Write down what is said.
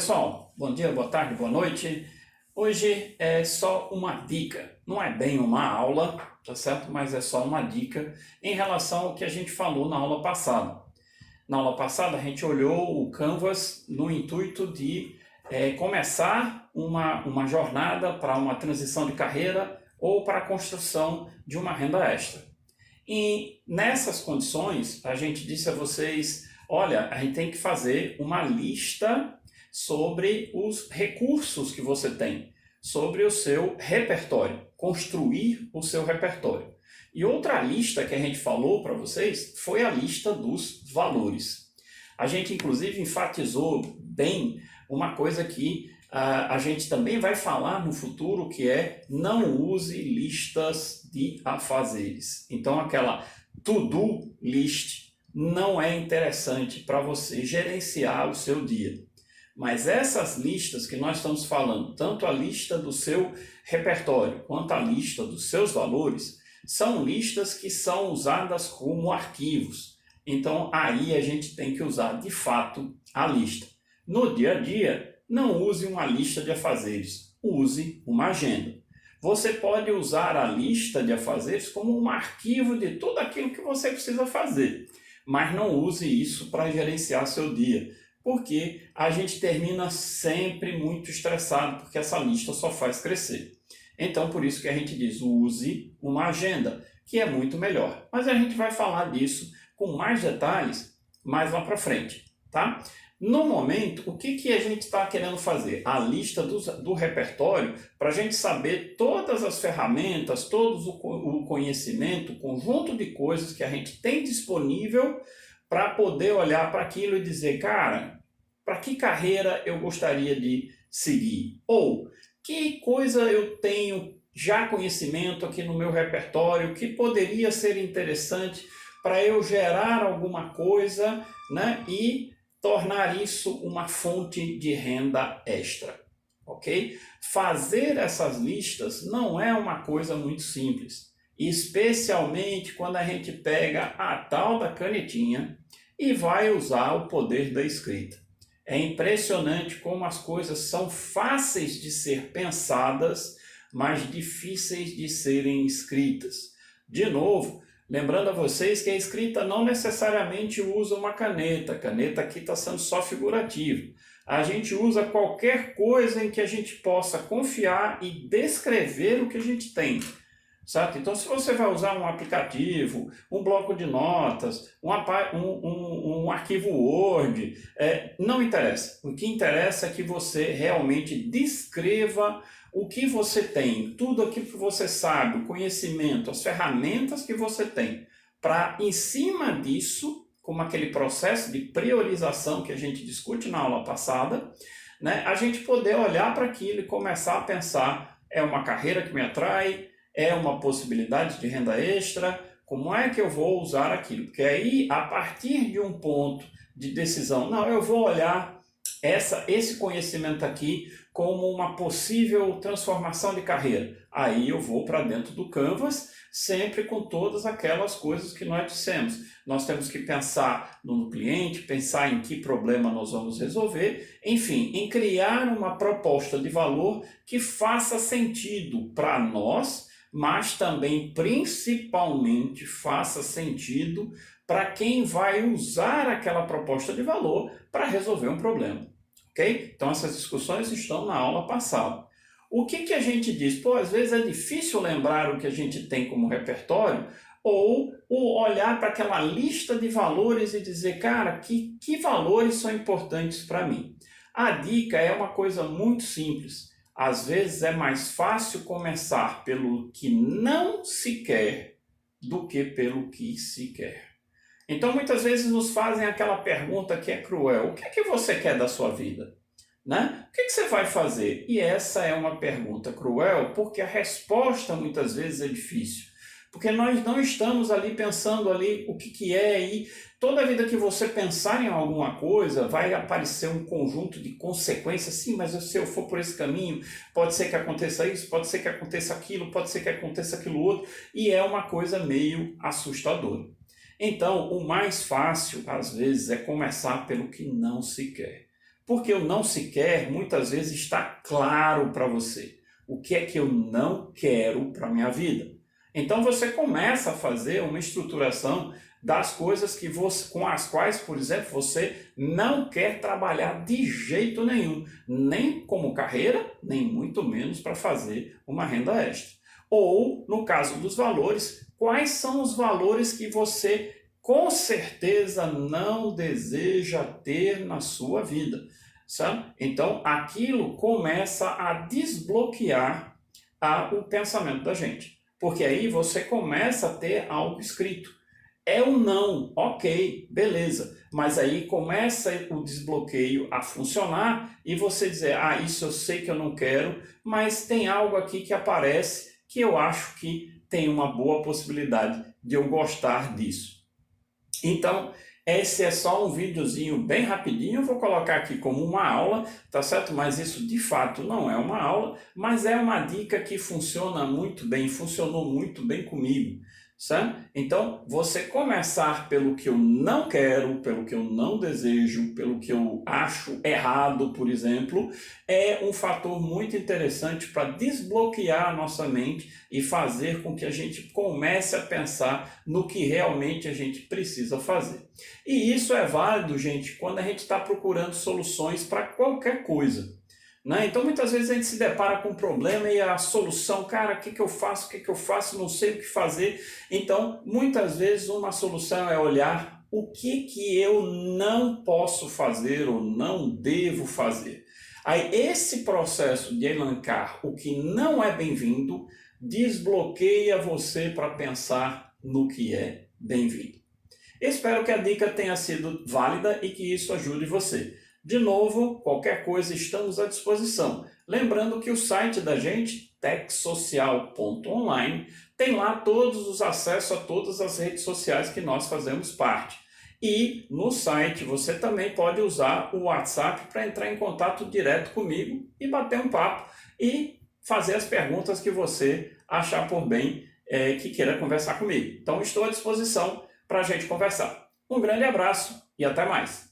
pessoal, bom dia, boa tarde, boa noite. Hoje é só uma dica, não é bem uma aula, tá certo? Mas é só uma dica em relação ao que a gente falou na aula passada. Na aula passada a gente olhou o Canvas no intuito de começar uma jornada para uma transição de carreira ou para a construção de uma renda extra. E nessas condições a gente disse a vocês, olha, a gente tem que fazer uma lista sobre os recursos que você tem, sobre o seu repertório, construir o seu repertório. E outra lista que a gente falou para vocês foi a lista dos valores. A gente inclusive enfatizou bem uma coisa que a gente também vai falar no futuro, que é não use listas de afazeres. Então aquela to-do list não é interessante para você gerenciar o seu dia. Mas essas listas que nós estamos falando, tanto a lista do seu repertório quanto a lista dos seus valores, são listas que são usadas como arquivos. Então aí a gente tem que usar de fato a lista. No dia a dia, não use uma lista de afazeres, use uma agenda. Você pode usar a lista de afazeres como um arquivo de tudo aquilo que você precisa fazer, mas não use isso para gerenciar seu dia, porque a gente termina sempre muito estressado, porque essa lista só faz crescer. Então, por isso que a gente diz, use uma agenda, que é muito melhor. Mas a gente vai falar disso com mais detalhes mais lá para frente, tá? No momento, o que a gente está querendo fazer? A lista do repertório, para a gente saber todas as ferramentas, todo o conhecimento, o conjunto de coisas que a gente tem disponível para poder olhar para aquilo e dizer, cara, para que carreira eu gostaria de seguir? Ou que coisa eu tenho já conhecimento aqui no meu repertório que poderia ser interessante para eu gerar alguma coisa, né, e tornar isso uma fonte de renda extra, ok? Fazer essas listas não é uma coisa muito simples, especialmente quando a gente pega a tal da canetinha e vai usar o poder da escrita. É impressionante como as coisas são fáceis de ser pensadas, mas difíceis de serem escritas. De novo, lembrando a vocês que a escrita não necessariamente usa uma caneta. A caneta aqui está sendo só figurativo. A gente usa qualquer coisa em que a gente possa confiar e descrever o que a gente tem. Certo? Então, se você vai usar um aplicativo, um bloco de notas, um arquivo Word, não interessa. O que interessa é que você realmente descreva o que você tem, tudo aquilo que você sabe, o conhecimento, as ferramentas que você tem, para, em cima disso, como aquele processo de priorização que a gente discute na aula passada, né, a gente poder olhar para aquilo e começar a pensar, é uma carreira que me atrai, é uma possibilidade de renda extra, como é que eu vou usar aquilo? Porque aí, a partir de um ponto de decisão, não, eu vou olhar esse conhecimento aqui como uma possível transformação de carreira. Aí eu vou para dentro do Canvas, sempre com todas aquelas coisas que nós dissemos. Nós temos que pensar no cliente, pensar em que problema nós vamos resolver, enfim, em criar uma proposta de valor que faça sentido para nós, mas também, principalmente, faça sentido para quem vai usar aquela proposta de valor para resolver um problema. Ok? Então, essas discussões estão na aula passada. O que a gente diz? Pô, às vezes é difícil lembrar o que a gente tem como repertório, ou olhar para aquela lista de valores e dizer, cara, que valores são importantes para mim? A dica é uma coisa muito simples. Às vezes é mais fácil começar pelo que não se quer do que pelo que se quer. Então, muitas vezes nos fazem aquela pergunta que é cruel. O que é que você quer da sua vida? Né? O que é que você vai fazer? E essa é uma pergunta cruel porque a resposta muitas vezes é difícil. Porque nós não estamos ali pensando ali o que é e toda vida que você pensar em alguma coisa vai aparecer um conjunto de consequências. Sim, mas se eu for por esse caminho, pode ser que aconteça isso, pode ser que aconteça aquilo, pode ser que aconteça aquilo outro. E é uma coisa meio assustadora. Então, o mais fácil, às vezes, é começar pelo que não se quer. Porque o não se quer, muitas vezes, está claro para você. O que é que eu não quero para a minha vida? Então você começa a fazer uma estruturação das coisas que você, com as quais, por exemplo, você não quer trabalhar de jeito nenhum, nem como carreira, nem muito menos para fazer uma renda extra. Ou, no caso dos valores, quais são os valores que você com certeza não deseja ter na sua vida, sabe? Então, aquilo começa a desbloquear o pensamento da gente, porque aí você começa a ter algo escrito. É um não, ok, beleza, mas aí começa o desbloqueio a funcionar e você dizer, isso eu sei que eu não quero, mas tem algo aqui que aparece que eu acho que tem uma boa possibilidade de eu gostar disso. Então, esse é só um videozinho bem rapidinho, eu vou colocar aqui como uma aula, tá certo? Mas isso de fato não é uma aula, mas é uma dica que funciona muito bem, funcionou muito bem comigo, certo? Então, você começar pelo que eu não quero, pelo que eu não desejo, pelo que eu acho errado, por exemplo, é um fator muito interessante para desbloquear a nossa mente e fazer com que a gente comece a pensar no que realmente a gente precisa fazer. E isso é válido, gente, quando a gente está procurando soluções para qualquer coisa. Né? Então, muitas vezes a gente se depara com um problema e a solução, cara, o que eu faço, o que eu faço, não sei o que fazer. Então, muitas vezes uma solução é olhar o que eu não posso fazer ou não devo fazer. Aí, esse processo de elencar o que não é bem-vindo desbloqueia você para pensar no que é bem-vindo. Espero que a dica tenha sido válida e que isso ajude você. De novo, qualquer coisa estamos à disposição. Lembrando que o site da gente, techsocial.online, tem lá todos os acessos a todas as redes sociais que nós fazemos parte. E no site você também pode usar o WhatsApp para entrar em contato direto comigo e bater um papo e fazer as perguntas que você achar por bem que queira conversar comigo. Então estou à disposição para a gente conversar. Um grande abraço e até mais!